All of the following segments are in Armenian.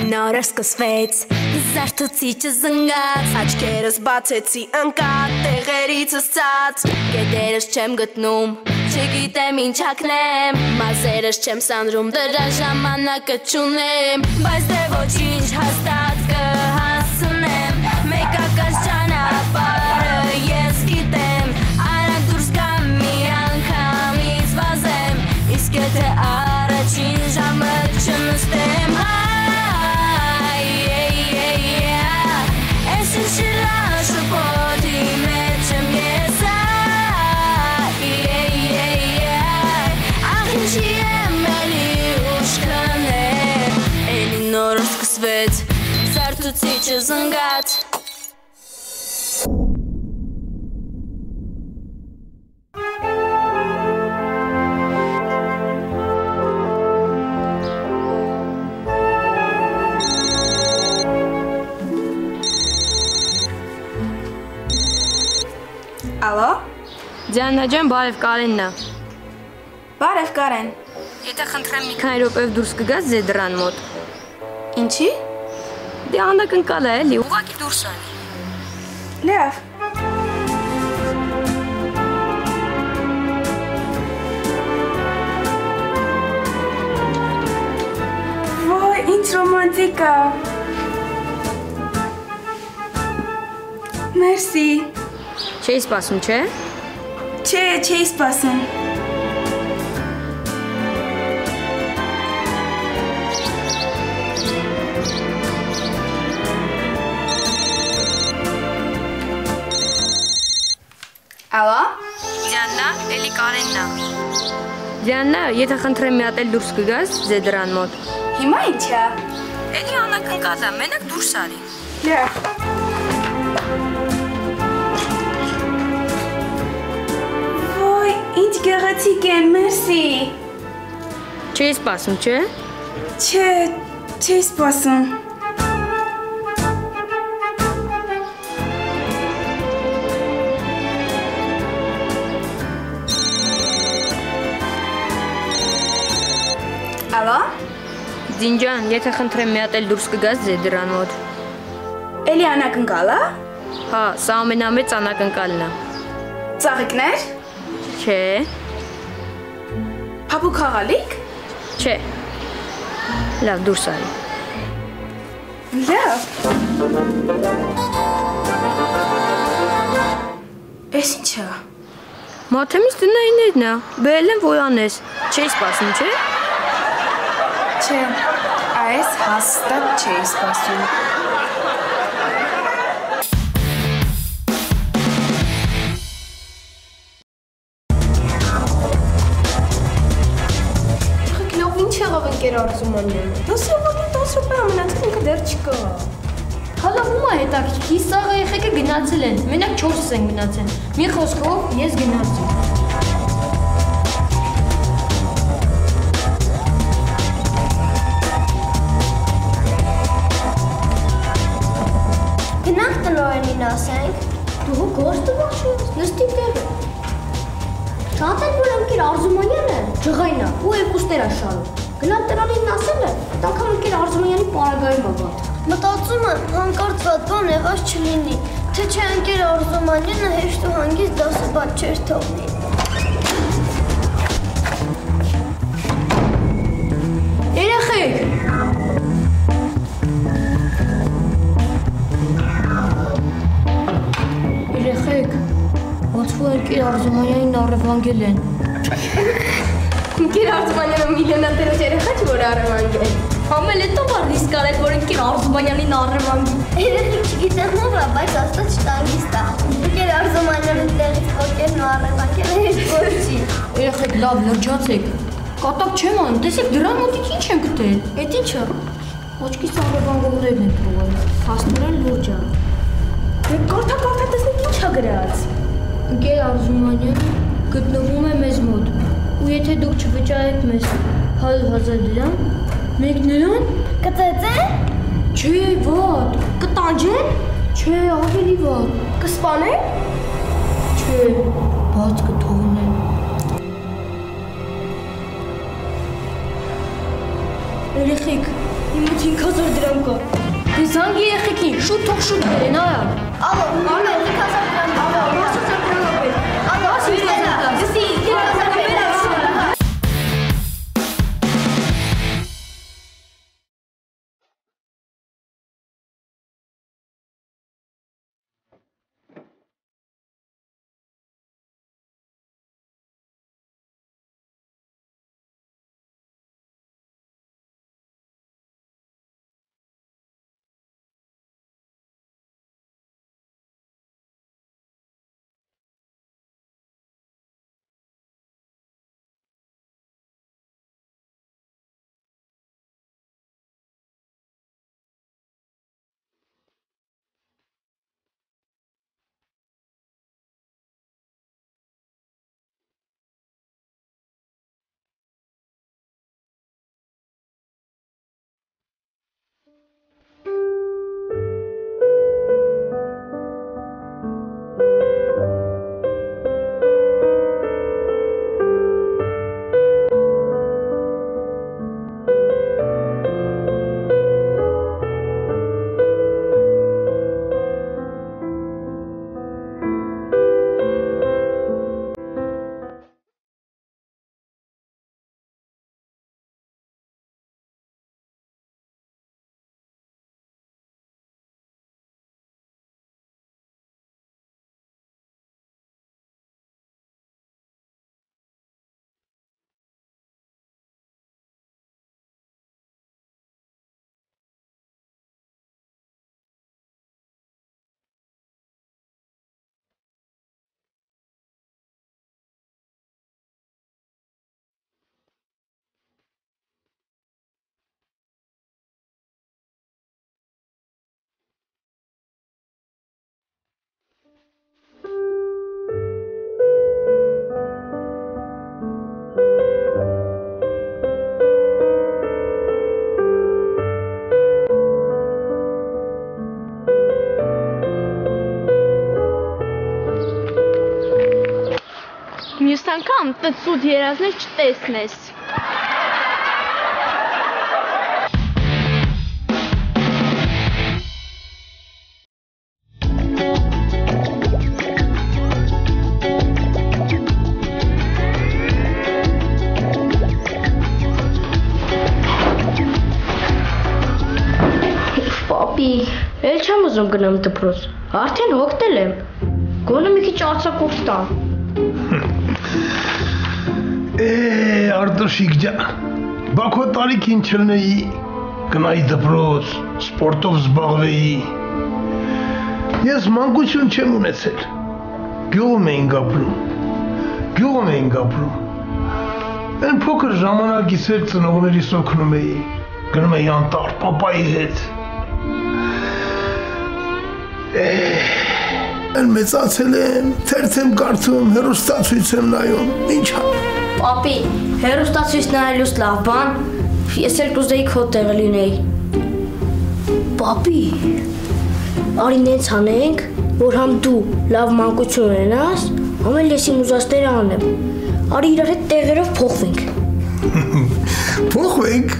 նորը սկսվեց Զարթուցիչը զնգաց Աչքերս բացեցի ընկատ Տեղերիցս ծած Կետերս չեմ գտնում Չգիտեմ ինչ հագնեմ Մազերս չեմ սանրում Դրա ժամանակը չունեմ Բայց դե ոչինչ հաստատ կհասնեմ Մեկակած ճանապարհը ես գիտեմ Արա դուրս կամ մի անգամից վազեմ Իսկ եթե առաջին ժամը չնստեմ Զարթուցիչը զնգաց Ալո Ձյաննա ջան, բարև Կարենն է Բարև Կարեն Եթե խնդրեմ մի քանի րոպեով դուրս կգաս Զեդրան մոտ Ինչի? Դե անակնկալ է էլի, ուղղակի դուրս արի Լավ Ոյ, ինչ ռոմանտիկ է Մերսի Չէի սպասում, չէ? Չէ, չէի սպասում Ալո Ձյաննա, էլի Կարենն է Ձյաննա, եթե խնդրեմ մի հատ էլ դուրս կգաս Զեդրան մոտ Հիմա ինչ է? Էլի անակնկալ է, մենակ դուրս արի Լավ Ոյ, ինչ գեղեցիկ են, մերսի Չէի սպասում, չէ? Չէ, չէի սպասում Ալո Ձինջան, եթե խնդրեմ մի հատ էլ դուրս կգաս Զեդրան մոտ Էլի անակնկալ է? Հա, սա ամենամեծ անակնկալն է Ծաղիկներ? Չէ Փափուկ խաղալիք? Չէ Լավ, դուրս արի Լավ Էս ինչ է? Մաթեմից տնայիններն է, բերել եմ ոյ անես Չէի սպասում, չէ? Չէ, այս հաստատ չէի սպասում Խքնով ինչ եղավ ընկեր Արզումանյան 10 րոպե ամենացել ինքը դեռ չկա Հալա ում է հետաքրքիր, սաղ երեխեքը գնացել են, մենակ 4-ս են գնացել Մի խոսքով ես գնացի Գնանք տնօրենին ասենք Դու գործը բախշես, նստի տեղը Չատել որ ընկեր Արզումանյանը Ջղայնա, ու երկուստեր է շարում Գնանք տնօրենին ասել է Տանգամ ընկեր Արզումանյանի պարագայում աղատ Մտածում եմ հանկարծ վատ բան եղած չլինի Թե չէ ընկեր Արզումանյանը հեշտ ու հանգիստ դասը բաց չէր թողնի Երեխեք Երեխեք, ոնց որ ընկեր Արզումանյանին առևանգել են Ընկեր Արզումանյանը միլիոնատերոջ երեխա չէ որ առևանգել Համել հետո բար ռիսկ արել, որ ընկեր Արզումանյանին առևանգի Երեխեք չգիտեմ ով է, բայց աստված չտանգիստ է Ընկեր Արզումանյանը տեղից ոտերն ու առևանգել հեշտ որ չի Երեխեք լավ լրջացեք Կատակ չեմ անում, տեսեք դրան մոտիկ ինչ են գտել Էդ ինչ է Ոչքից առևանգողներն են թողել, հասնորեն լուրջ է Կարթա տեսնեք ինչ է գրած Ընկեր Արզումանյանը գտնվում է մեզ մոտ ու եթե դուք չվճարեք մեզ 100,000 դրամ, մենք նրան կծեծեն? Չէ, վատ, կտանջեն? Չէ, ավելի վատ, կսպանեն? Չէ, բաց կթողնեն Երեխեք, Իմ 5000 դրամ կա։ Դե զանգ երեխեքին, շուտ բերեն, արա։ Ալո, 5000 դրամ։ Ալո, 5000 դրամ ապել։ ալո, Սիրենա, դսի 5000 դրամ։ Մյուս անգամ տծուտ երազներ չտեսնես։ Պապի, էլ չեմ ուզում գնամ դպրոց, արդեն հոգնել եմ, գոնը մի քիչ արձակուրդ տամ։ Արտոշիկ ջան, բա քո տարիքին չլնեի, գնայի դպրոց, սպորտով զբաղվեի։ Ես մանկություն չեմ ունեցել, գյուղում էինք ապրում։ Այն փոքր ժամանակից էլ ծնողներիս օգնում էի, գնում էի անտառ պապայի հետ։ Այն մեծացել եմ, թերթ եմ կարդում, հեռուստացույց եմ նայում, ինչ ա։ Պապի, հեռուստացույց նայելուց լավ բան, ես էլ կուզեի քո տեղը լինեի։ Պապի, արի նենց անենք, որ համ դու լավ մանկություն ունենաս, համ էլ ես իմ ուզածները անեմ։ Արի իրար հետ տեղերով փոխվենք։ Փոխվենք։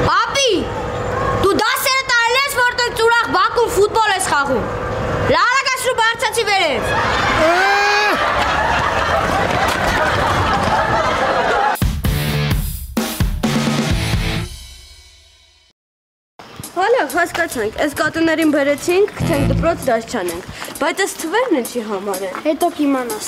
Պապի, դու դասերը տարել ես, որտեղ ծուրախ բակում ֆուտբոլ ես խաղում։ Լարակասրու բարձացի վերև։ Հալա, հասկացանք, այս կատուներին բերեցինք, գցենք դպրոց դաս չանենք, բայց այս թվերն ինչի համար են։ Հետո կիմանաս։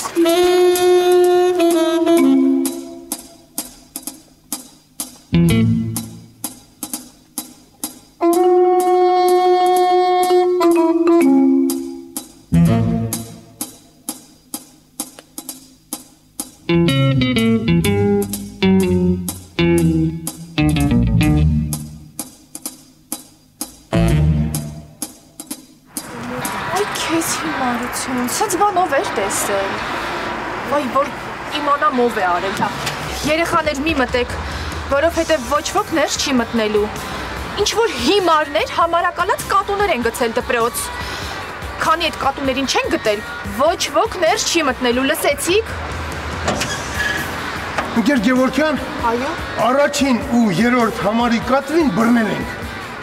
Սենց բան ով էր տեսել, վայ, որ իմանամ ով է արել, երեխաներ մի մտեք, որովհետև ոչ ոք ներս չի մտնելու, ինչ-որ հիմարներ համարակալած կատուներ են գցել դպրոց, քանի այդ կատուներին չեն գտել, ոչ ոք ներս չի մտնելու, լսեցիք։ Ընկեր Գևորգյան, առաջին ու երրորդ համարի կատվին բռնել ենք,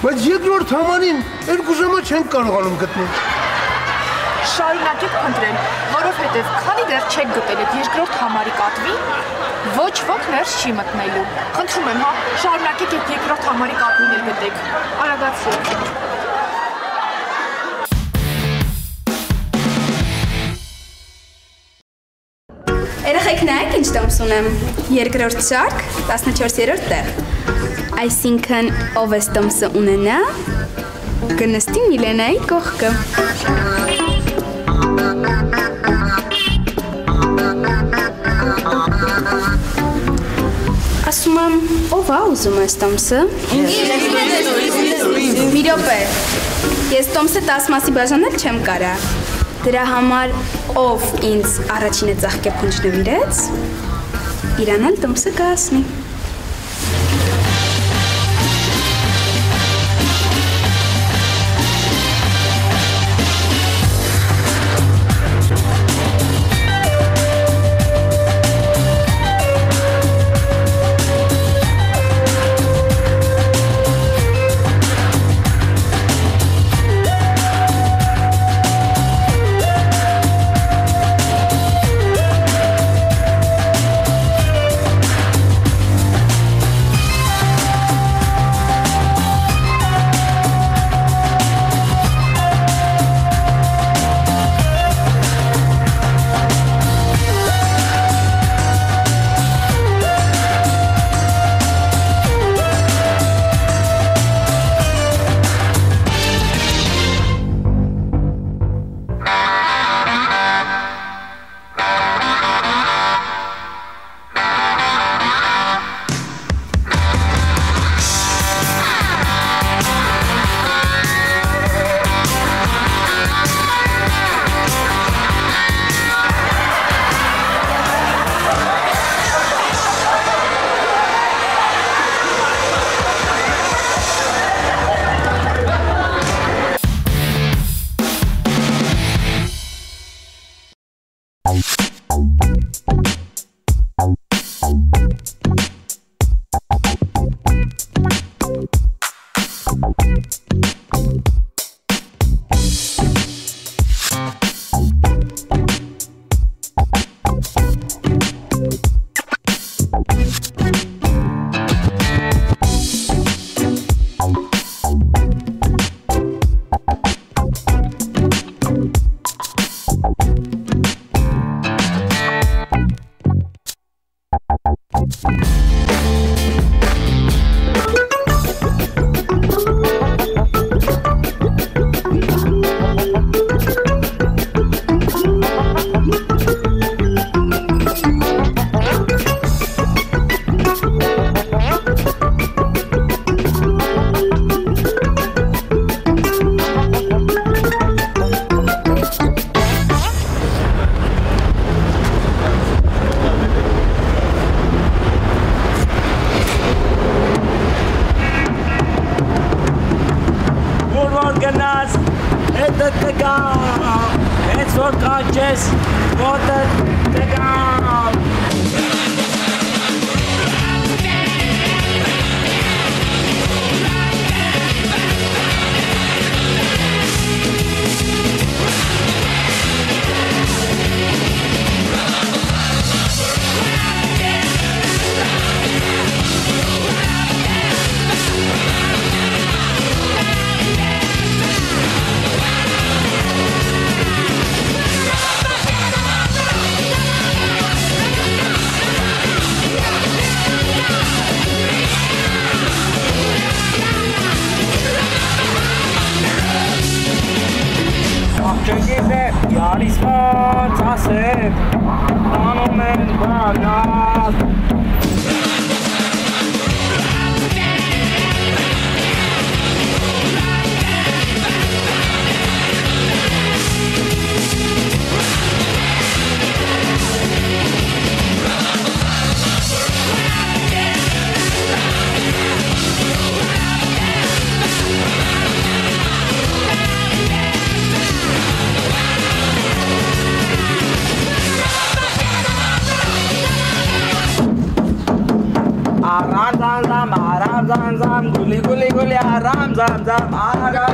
բայց երկրորդ համարին 2 ժամը չենք կարողանում գտնել։ Շարունակեք փնտրել, որովհետև քանի դեռ չեք գտել այդ երկրորդ համարի կատվին, ոչ ոք ներս չի մտնելու։ Խնդրում եմ, հա, շարունակեք այդ երկրորդ համարի կատվին էլ գտեք։ Արագացրեք։ Երեխեք նայեք ինչ տոմս ունեմ, երկրորդ շարք, 14-րդ տեղ, այսինքն ով ես տոմսը ունենա, կնստի Միլենայի կողքը։ Ասում եմ, ով ա ուզում ես տոմսը։ Մի րոպե, ես տոմսը 10 մասի բաժանել չեմ կարա։ Դրա համար ով ինձ առաջինը ծաղկեփունջ նվիրեց, իրան էլ տոմսը կհասնի։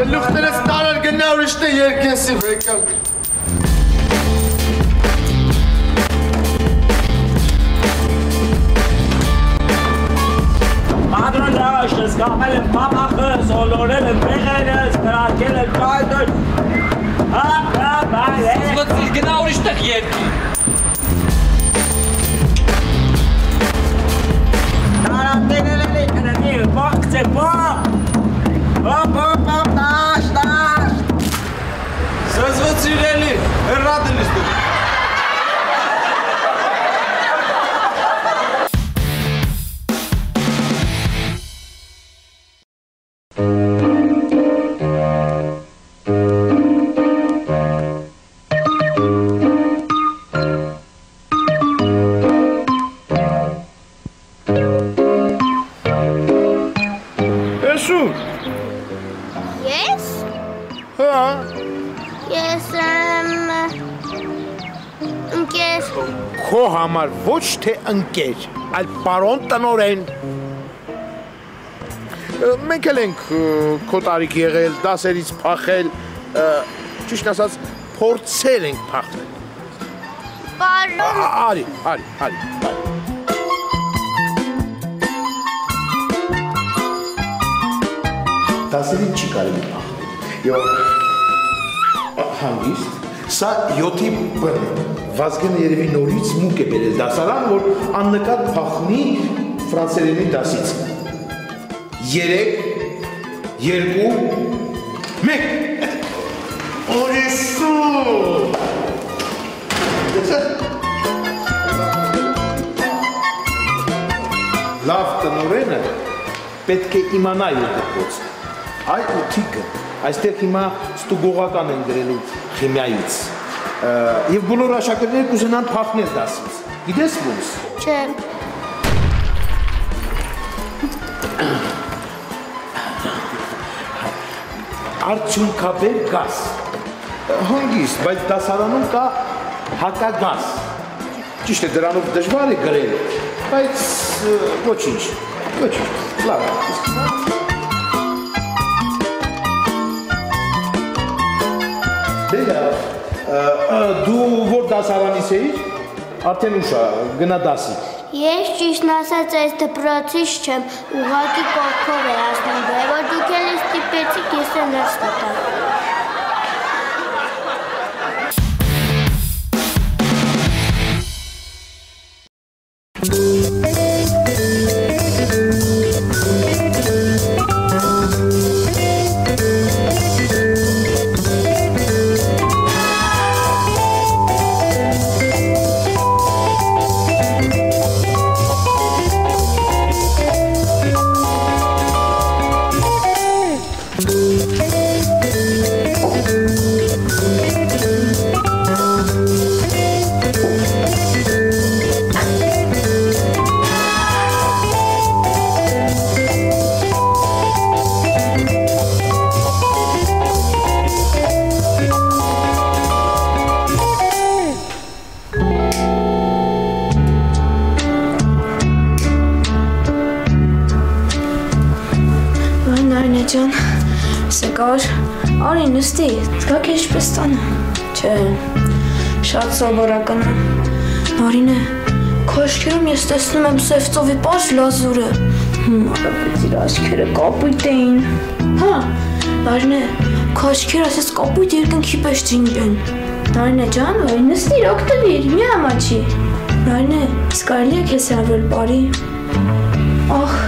Լուխտերս տարար գնար իշտե երկենսի վեկալ Madron yaşız kamelim pamakız olurum beğeniz krakelim kaydır ha böyle Смотри, genau richtig yerki. Taranteneleri kanani bakçe bak Hop taş Söz süreli. Radınız dur. Քո համար ոչ թե ընկեր, այլ պարոն տնօրեն։ Մենք էլ ենք քո տարիք եղել, դասերից փախել, ճիշտ ասած, փորձել ենք փախել։ Պարոն։ Արի։ Դասերից չի կարելի փախել։ Եվ հանգիստ Սա 7-ի բռն է, Վազգենը երևի նորից մուկ է բերել դասարան, որ աննկատ փախնի ֆրանսերենի դասից։ 3, 2, 1 Օրիսու Լավ տնօրենը պետք է իմանա իր դպրոցը։ Այ ութիկը Այստեղ հիմա ստուգողական են գրելու խիմիայից և բոլոր աշակերտները կուզենան փախնել դասից։ Գիտես ոնց։ Չէ։ Արդյունքաբեր գազ։ Հանգիստ, բայց դասարանում կա հակագազ։ Ճիշտ է, դրանով դժվար է գրել, բայց ոչինչ, լավ։ Դու որ դասարանից էիր, արդեն ուշ գնա դասի։ Ես ճիշտն ասած այս դպրոցից չեմ, ուղղակի կողքով է ասնում, որ դուք էլ ինձ ստիպեցիք, ես էլ ներս մտա։ ջան, սեկար, արի նստի, զգաք էշպես տանը։ Չէ, շատ սովորական է։ Նարինե, քո աչքերում ես տեսնում եմ սև ծովի պարզ լազուրը։ Արաբից իր աչքերը կապույտ էին։ Հա, Նարինե, քո աչքերը ասես կապույտ երկնքի պես ջինջ են։ Նարինե ջան, արի նստիր, օգտվիր, մի ամաչի։ Նարինե, իսկ կարելի է քեզ հրավիրել բարի։ Ախ,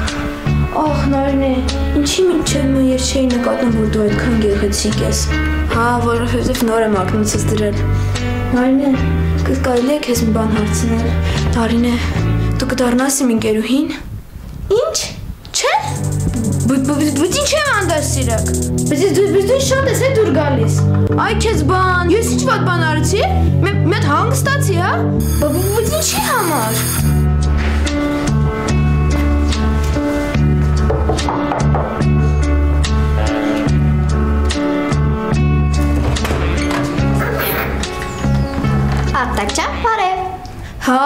Նարինե, ինչի մինչև մոյեր չէի նկատում, որ դու այդքան գեղեցիկ ես։ Հա, որովհետև նոր եմ ակնոցս դրել։ Նարինե, կարելի է քեզ մի բան հարցնել։ Նարինե, դու Դու կդառնաս իմ ընկերուհին։ Ինչ։ Չէ։ Բայց ինչ եմ անդաս սիրակ։ Բայց դու շատ ես դուր գալիս։ Այ քեզ բան, ես ինչ վատ բան արեցի։ Մեծ հանգստացի, հա։ Բայց ինչի համար։ Արտակչա, բարև։ Հա,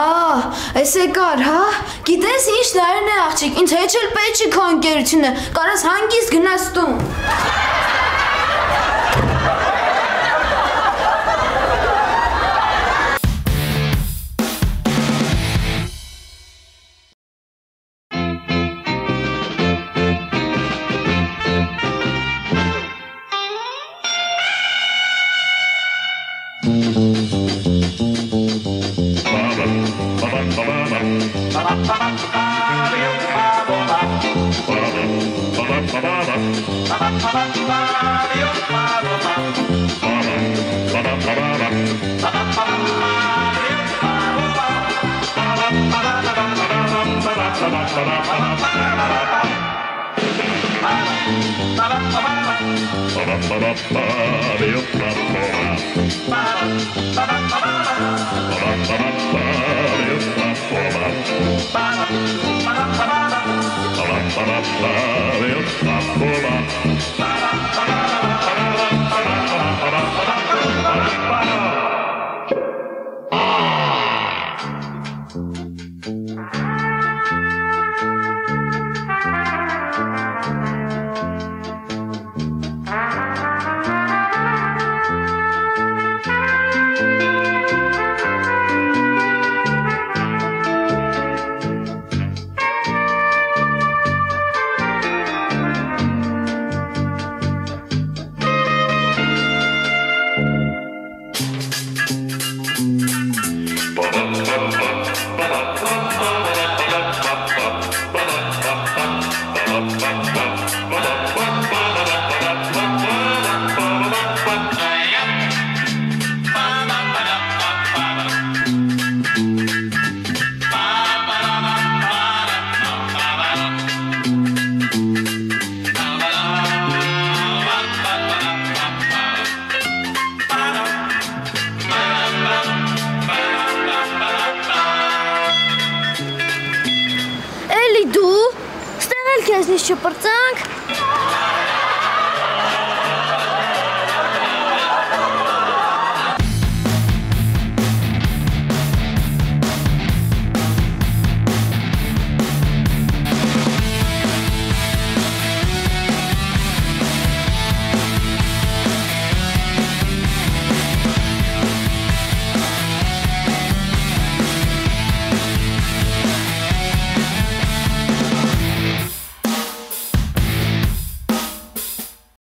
այս եկար, հա։ Գիտես ինչ նայրն է աղջիկ, ինձ հետ էլ պետք չի քո ընկերությունը, կարաս հանգիստ գնաս տուն։ Քեզնից չպրծանք։